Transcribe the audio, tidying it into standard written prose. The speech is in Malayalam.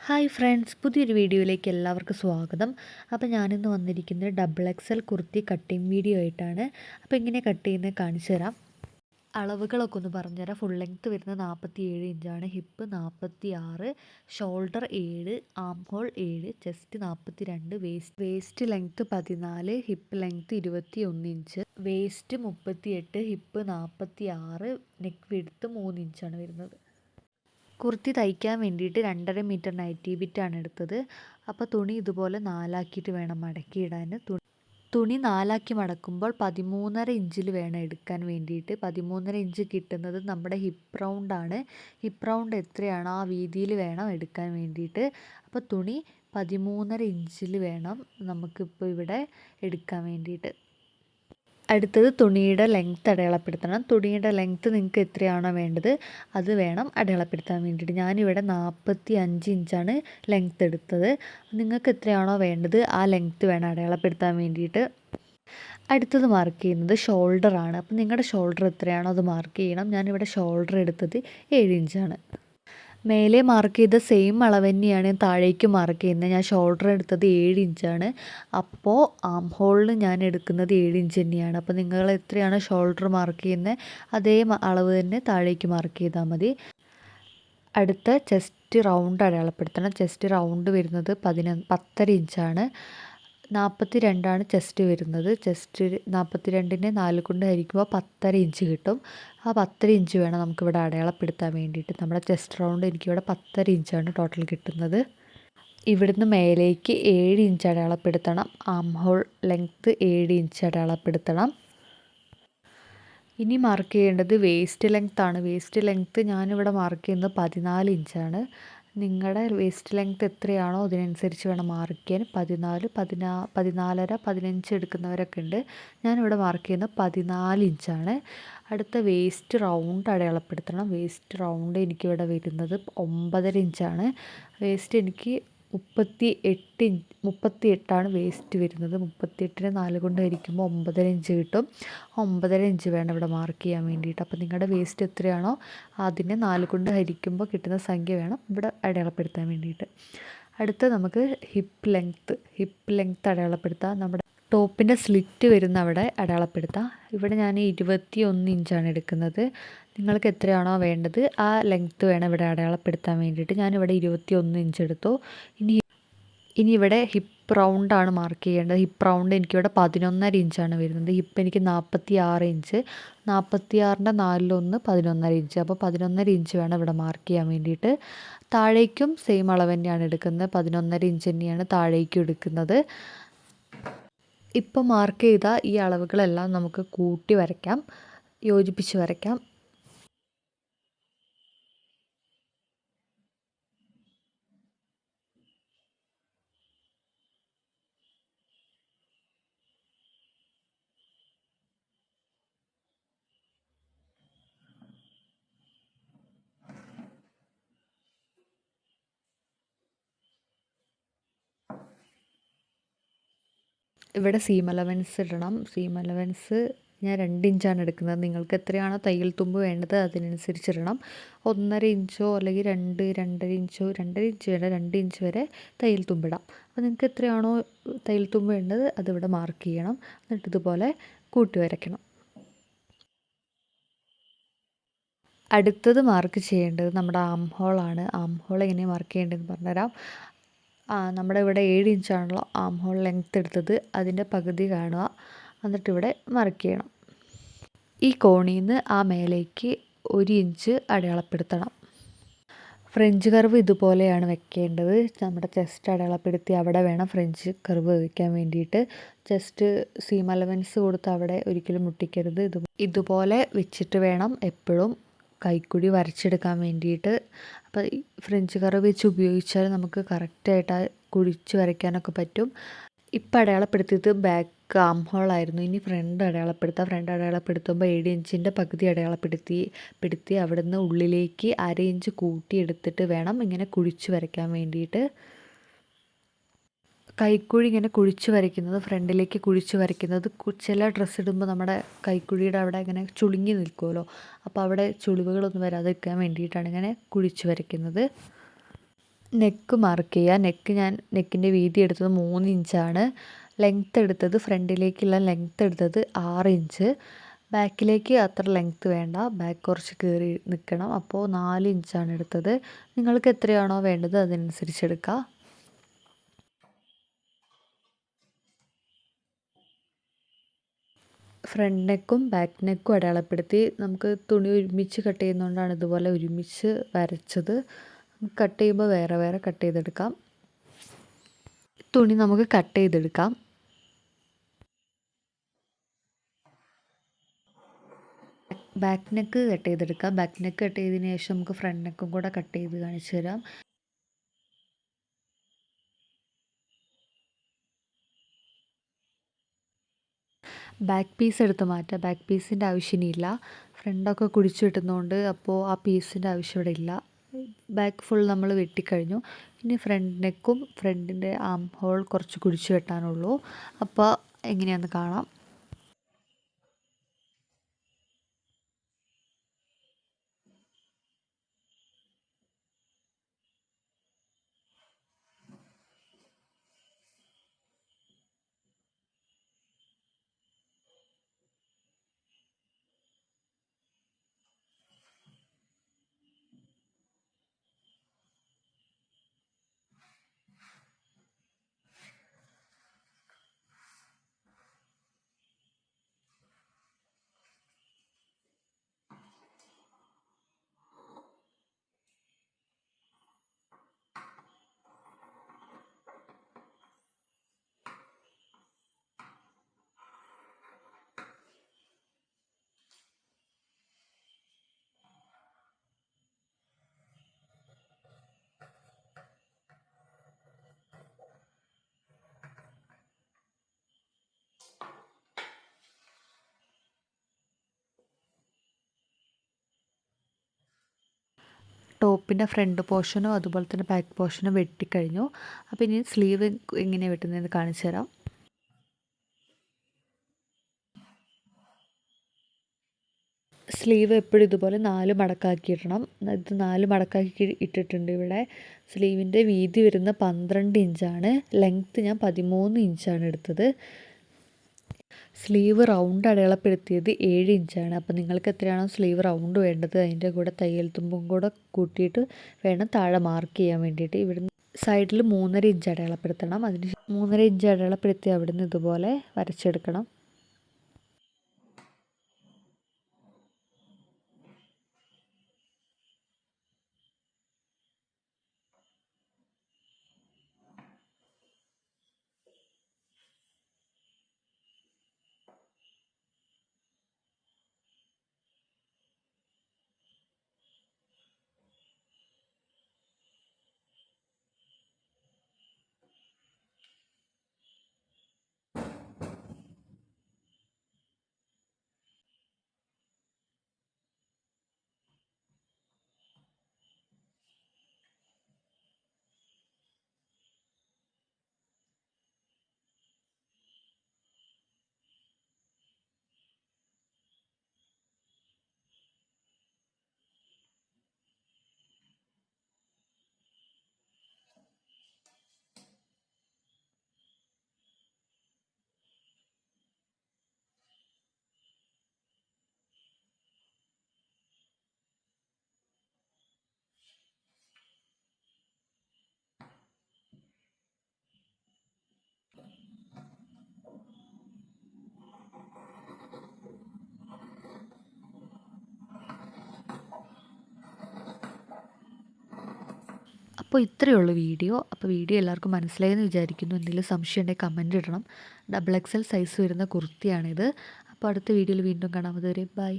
ഹായ് ഫ്രണ്ട്സ്, പുതിയൊരു വീഡിയോയിലേക്ക് എല്ലാവർക്കും സ്വാഗതം. അപ്പോൾ ഞാനിന്ന് വന്നിരിക്കുന്നത് double XL kurti cutting video ആയിട്ടാണ്. അപ്പോൾ എങ്ങനെ കട്ട് ചെയ്യുന്നത് കാണിച്ചു തരാം. അളവുകളൊക്കെ ഒന്ന് പറഞ്ഞുതരാം. ഫുൾ ലെങ്ത്ത് വരുന്നത് 47 ഇഞ്ചാണ്, hip 46, shoulder 7, arm hole 7, chest 42, waste length 14, hip length 21 inch, waste 38, hip 46, neck width 3 ഇഞ്ചാണ് വരുന്നത്. കുർത്തി തയ്ക്കാൻ വേണ്ടിയിട്ട് 2.5 മീറ്റർ നൈറ്റി ബിറ്റാണ് എടുത്തത്. അപ്പോൾ തുണി ഇതുപോലെ നാലാക്കിയിട്ട് വേണം മടക്കിയിടാൻ. തുണി നാലാക്കി മടക്കുമ്പോൾ 13.5 ഇഞ്ചിൽ വേണം എടുക്കാൻ വേണ്ടിയിട്ട്. 13.5 ഇഞ്ച് കിട്ടുന്നത് നമ്മുടെ ഹിപ്പ് റൗണ്ടാണ്. ഹിപ്പ് റൗണ്ട് എത്രയാണോ ആ വീതിയിൽ വേണം എടുക്കാൻ വേണ്ടിയിട്ട്. അപ്പോൾ തുണി 13.5 ഇഞ്ചിൽ വേണം നമുക്കിപ്പോൾ ഇവിടെ എടുക്കാൻ വേണ്ടിയിട്ട്. അടുത്തത് തുണിയുടെ ലെങ്ത്ത് അടയാളപ്പെടുത്തണം. തുണിയുടെ ലെങ്ത്ത് നിങ്ങൾക്ക് എത്രയാണോ വേണ്ടത് അത് വേണം അടയാളപ്പെടുത്താൻ വേണ്ടിയിട്ട്. ഞാനിവിടെ 45 ഇഞ്ചാണ് ലെങ്ത്ത് എടുത്തത്. നിങ്ങൾക്ക് എത്രയാണോ വേണ്ടത് ആ ലെങ്ത്ത് വേണം അടയാളപ്പെടുത്താൻ വേണ്ടിയിട്ട്. അടുത്തത് മാർക്ക് ചെയ്യുന്നത് ഷോൾഡറാണ്. അപ്പം നിങ്ങളുടെ ഷോൾഡർ എത്രയാണോ അത് മാർക്ക് ചെയ്യണം. ഞാനിവിടെ ഷോൾഡർ എടുത്തത് 7 ഇഞ്ചാണ്. മേലെ മാർക്ക് ചെയ്ത സെയിം അളവ് തന്നെയാണ് താഴേക്ക് മാർക്ക് ചെയ്യുന്നത്. ഞാൻ ഷോൾഡർ എടുത്തത് 7 ഇഞ്ചാണ്. അപ്പോൾ ആം ഹോളിന് ഞാൻ എടുക്കുന്നത് 7 ഇഞ്ച് തന്നെയാണ്. അപ്പോൾ നിങ്ങൾ എത്രയാണ് ഷോൾഡർ മാർക്ക് ചെയ്യുന്നത് അതേ അളവ് തന്നെ താഴേക്ക് മാർക്ക് ചെയ്താൽ മതി. അടുത്ത ചെസ്റ്റ് റൗണ്ട് അടയാളപ്പെടുത്തണം. ചെസ്റ്റ് റൗണ്ട് വരുന്നത് 10.5 ഇഞ്ചാണ്. 42 ചെസ്റ്റ് വരുന്നത്. ചെസ്റ്റ് 42നെ 4 കൊണ്ട് ഹരിക്കുമ്പോൾ 10.5 ഇഞ്ച് കിട്ടും. ആ 10.5 ഇഞ്ച് വേണം നമുക്കിവിടെ അടയാളപ്പെടുത്താൻ വേണ്ടിയിട്ട്. നമ്മുടെ ചെസ്റ്റ് റൗണ്ട് എനിക്കിവിടെ 10.5 ഇഞ്ചാണ് ടോട്ടൽ കിട്ടുന്നത്. ഇവിടുന്ന് മേലേക്ക് 7 ഇഞ്ച് അടയാളപ്പെടുത്തണം. ആം ഹോൾ ലെങ്ത്ത് 7 ഇഞ്ച് അടയാളപ്പെടുത്തണം. ഇനി മാർക്ക് ചെയ്യേണ്ടത് വേസ്റ്റ് ലെങ്ത്താണ്. വേസ്റ്റ് ലെങ്ത്ത് ഞാനിവിടെ മാർക്ക് ചെയ്യുന്നത് 14 ഇഞ്ചാണ്. നിങ്ങളുടെ വേസ്റ്റ് ലെങ്ത്ത് എത്രയാണോ അതിനനുസരിച്ച് വേണം മാർക്ക് ചെയ്യാൻ. 14, 14.5, 15 എടുക്കുന്നവരൊക്കെ ഉണ്ട്. ഞാനിവിടെ മാർക്ക് ചെയ്യുന്നത് 14 ഇഞ്ചാണ്. അടുത്ത വേസ്റ്റ് റൗണ്ട് അടയാളപ്പെടുത്തണം. വേസ്റ്റ് റൗണ്ട് എനിക്കിവിടെ വരുന്നത് 9.5 ഇഞ്ചാണ്. വേസ്റ്റ് എനിക്ക് 38 വേസ്റ്റ് വരുന്നത്. 38നെ 4 കൊണ്ട് ഹരിക്കുമ്പോൾ 9.5 ഇഞ്ച് കിട്ടും. 9.5 ഇഞ്ച് വേണം ഇവിടെ മാർക്ക് ചെയ്യാൻ വേണ്ടിയിട്ട്. അപ്പോൾ നിങ്ങളുടെ വേസ്റ്റ് എത്രയാണോ അതിനെ 4 കൊണ്ട് ഹരിക്കുമ്പോൾ കിട്ടുന്ന സംഖ്യ വേണം ഇവിടെ അടയാളപ്പെടുത്താൻ വേണ്ടിയിട്ട്. അടുത്ത നമുക്ക് ഹിപ്പ് ലെങ്ത്ത് അടയാളപ്പെടുത്താം. നമ്മുടെ ടോപ്പിൻ്റെ സ്ലിറ്റ് വരുന്ന അവിടെ അടയാളപ്പെടുത്താം. ഇവിടെ ഞാൻ 21 ഇഞ്ചാണ് എടുക്കുന്നത്. നിങ്ങൾക്ക് എത്രയാണോ വേണ്ടത് ആ ലെങ്ത്ത് വേണം ഇവിടെ അടയാളപ്പെടുത്താൻ വേണ്ടിയിട്ട്. ഞാനിവിടെ 21 ഇഞ്ച് എടുത്തു. ഇനി ഇവിടെ ഹിപ്പ് റൗണ്ടാണ് മാർക്ക് ചെയ്യേണ്ടത്. ഹിപ്പ് റൗണ്ട് എനിക്കിവിടെ 11.5 ഇഞ്ചാണ് വരുന്നത്. ഹിപ്പ് എനിക്ക് 46 ഇഞ്ച്. 46ൻ്റെ 4/1 11.5 ഇഞ്ച്. അപ്പോൾ 11.5 ഇഞ്ച് വേണം ഇവിടെ മാർക്ക് ചെയ്യാൻ വേണ്ടിയിട്ട്. താഴേക്കും സെയിം അളവ് തന്നെയാണ് എടുക്കുന്നത്. 11.5 ഇഞ്ച് തന്നെയാണ് താഴേക്കും എടുക്കുന്നത്. ഇപ്പോൾ മാർക്ക് ചെയ്ത ഈ അളവുകളെല്ലാം നമുക്ക് കൂട്ടി വരയ്ക്കാം, യോജിപ്പിച്ച് വരയ്ക്കാം. ഇവിടെ സീം അലവൻസ് ഇടണം. സീം അലവൻസ് ഞാൻ 2 ഇഞ്ചാണ് എടുക്കുന്നത്. നിങ്ങൾക്ക് എത്രയാണോ തയ്യൽ തുമ്പ് വേണ്ടത് അതിനനുസരിച്ച് ഇടണം. 1.5 ഇഞ്ചോ അല്ലെങ്കിൽ 2.5 ഇഞ്ചോ, 2.5 ഇഞ്ച് വേണ്ട, 2 ഇഞ്ച് വരെ തയ്യൽ തുമ്പിടാം. അപ്പോൾ നിങ്ങൾക്ക് എത്രയാണോ തയ്യൽ തുമ്പ് വേണ്ടത് അതിവിടെ മാർക്ക് ചെയ്യണം. എന്നിട്ട് ഇതുപോലെ കൂട്ടി വരയ്ക്കണം. അടുത്തത് മാർക്ക് ചെയ്യേണ്ടത് നമ്മുടെ ആം ഹോളാണ്. ആം ഹോൾ എങ്ങനെയാണ് മാർക്ക് ചെയ്യേണ്ടതെന്ന് പറഞ്ഞുതരാം. നമ്മുടെ ഇവിടെ 7 ഇഞ്ചാണല്ലോ ആം ഹോൾ ലെങ്ത്ത് എടുത്തത്. അതിൻ്റെ പകുതി കാണുക. എന്നിട്ടിവിടെ മാർക്ക് ചെയ്യണം. ഈ കോണിൽ നിന്ന് ആ മേലേക്ക് 1 ഇഞ്ച് അടയാളപ്പെടുത്തണം. ഫ്രഞ്ച് കർവ് ഇതുപോലെയാണ് വെക്കേണ്ടത്. നമ്മുടെ ചെസ്റ്റ് അടയാളപ്പെടുത്തി അവിടെ വേണം ഫ്രഞ്ച് കർവ് വയ്ക്കാൻ വേണ്ടിയിട്ട്. ചെസ്റ്റ് സീം അലവൻസ് കൊടുത്ത് അവിടെ ഒരിക്കലും മുട്ടിക്കരുത്. ഇതുപോലെ വെച്ചിട്ട് വേണം എപ്പോഴും കൈക്കുഴി വരച്ചെടുക്കാൻ വേണ്ടിയിട്ട്. അപ്പോൾ ഫ്രഞ്ച് കർവ് വെച്ച് ഉപയോഗിച്ചാൽ നമുക്ക് കറക്റ്റായിട്ട് കുഴിച്ച് വരയ്ക്കാനൊക്കെ പറ്റും. ഇപ്പം അടയാളപ്പെടുത്തിയത് ബാക്ക് ആം ഹോളായിരുന്നു. ഇനി ഫ്രണ്ട് അടയാളപ്പെടുത്താം. ഫ്രണ്ട് അടയാളപ്പെടുത്തുമ്പോൾ 7 ഇഞ്ചിൻ്റെ പകുതി അടയാളപ്പെടുത്തി അവിടെ നിന്ന് ഉള്ളിലേക്ക് 1/2 ഇഞ്ച് കൂട്ടിയെടുത്തിട്ട് വേണം ഇങ്ങനെ കുഴിച്ച് വരയ്ക്കാൻ വേണ്ടിയിട്ട്. കൈക്കുഴി ഇങ്ങനെ കുഴിച്ച് വരയ്ക്കുന്നത്, ഫ്രണ്ടിലേക്ക് കുഴിച്ച് വരയ്ക്കുന്നത് ചില ഡ്രസ്സ് ഇടുമ്പോൾ നമ്മുടെ കൈക്കുഴിയുടെ അവിടെ ഇങ്ങനെ ചുളുങ്ങി നിൽക്കുമല്ലോ. അപ്പോൾ അവിടെ ചുളിവുകളൊന്നും വരാതിരിക്കാൻ വേണ്ടിയിട്ടാണ് ഇങ്ങനെ കുഴിച്ച് വരയ്ക്കുന്നത്. നെക്ക് മാർക്ക് ചെയ്യുക. ഞാൻ നെക്കിൻ്റെ വീതി എടുത്തത് 3 ഇഞ്ചാണ്. ലെങ്ത്ത് എടുത്തത് ഫ്രണ്ടിലേക്കുള്ള ലെങ്ത്ത് എടുത്തത് 6 ഇഞ്ച്. ബാക്കിലേക്ക് അത്ര ലെങ്ത്ത് വേണ്ട, ബാക്ക് കുറച്ച് കയറി നിൽക്കണം. അപ്പോൾ 4 ഇഞ്ചാണ് എടുത്തത്. നിങ്ങൾക്ക് എത്രയാണോ വേണ്ടത് അതനുസരിച്ച് എടുക്കുക. ഫ്രണ്ട് നെക്കും ബാക്ക് നെക്കും അടയാളപ്പെടുത്തി. നമുക്ക് തുണി ഒരുമിച്ച് കട്ട് ചെയ്യുന്നതുകൊണ്ടാണ് ഇതുപോലെ ഒരുമിച്ച് വരച്ചത്. കട്ട് ചെയ്യുമ്പോൾ വേറെ വേറെ കട്ട് ചെയ്തെടുക്കാം. തുണി നമുക്ക് കട്ട് ചെയ്തെടുക്കാം. ബാക്ക് നെക്ക് കട്ട് ചെയ്തെടുക്കാം. ബാക്ക് നെക്ക് കട്ട് ചെയ്തതിന് ശേഷം നമുക്ക് ഫ്രണ്ട് നെക്കും കൂടെ കട്ട് ചെയ്ത് കാണിച്ചു തരാം. ബാക്ക് പീസ് എടുത്ത് മാറ്റാം. ബാക്ക് പീസിൻ്റെ ആവശ്യമില്ല, ഫ്രണ്ടൊക്കെ കുഴിച്ച് കിട്ടുന്നതുകൊണ്ട്. അപ്പോൾ ആ പീസിൻ്റെ ആവശ്യം ഇവിടെ ഇല്ല. ബാക്ക് ഫുൾ നമ്മൾ വെട്ടിക്കഴിഞ്ഞു. ഇനി ഫ്രണ്ട് നെക്കും ഫ്രണ്ടിൻ്റെ ആം ഹോൾ കുറച്ച് കുഴിച്ച് വെട്ടാനുള്ളൂ. അപ്പോൾ എങ്ങനെയാണെന്ന് കാണാം. ടോപ്പിൻ്റെ ഫ്രണ്ട് പോർഷനും അതുപോലെ തന്നെ ബാക്ക് പോർഷനും വെട്ടിക്കഴിഞ്ഞു. അപ്പോൾ ഇനി സ്ലീവ് എങ്ങനെയാണ് വെട്ടുന്നതെന്ന് കാണിച്ചു തരാം. സ്ലീവ് എപ്പോഴും ഇതുപോലെ 4 മടക്കാക്കി ഇടണം. ഇത് 4 മടക്കാക്കി ഇട്ടിട്ടുണ്ട്. ഇവിടെ സ്ലീവിൻ്റെ വീതി വരുന്ന 12 ഇഞ്ചാണ്. ലെങ്ത്ത് ഞാൻ 13 ഇഞ്ചാണ് എടുത്തത്. സ്ലീവ് റൗണ്ട് അടയാളപ്പെടുത്തിയത് 7 ഇഞ്ചാണ്. അപ്പോൾ നിങ്ങൾക്ക് എത്രയാണോ സ്ലീവ് റൗണ്ട് വേണ്ടത് അതിൻ്റെ കൂടെ തയ്യൽ തുമ്പും കൂടെ കൂട്ടിയിട്ട് വേണം താഴെ മാർക്ക് ചെയ്യാൻ വേണ്ടിയിട്ട്. ഇവിടുന്ന് സൈഡിൽ 3.5 ഇഞ്ച് അടയാളപ്പെടുത്തണം. അതിന് 3.5 ഇഞ്ച് അടയാളപ്പെടുത്തി അവിടുന്ന് ഇതുപോലെ വരച്ചെടുക്കണം. അപ്പോൾ ഇത്രയേ ഉള്ളൂ വീഡിയോ. അപ്പോൾ വീഡിയോ എല്ലാവർക്കും മനസ്സിലായെന്ന് വിചാരിക്കുന്നു. എന്തെങ്കിലും സംശയം ഉണ്ടെങ്കിൽ കമൻറ്റ് ഇടണം. XXL സൈസ് വരുന്ന കുർത്തിയാണിത്. അപ്പോൾ അടുത്ത വീഡിയോയിൽ വീണ്ടും കാണാം. അതുവരെ ബൈ.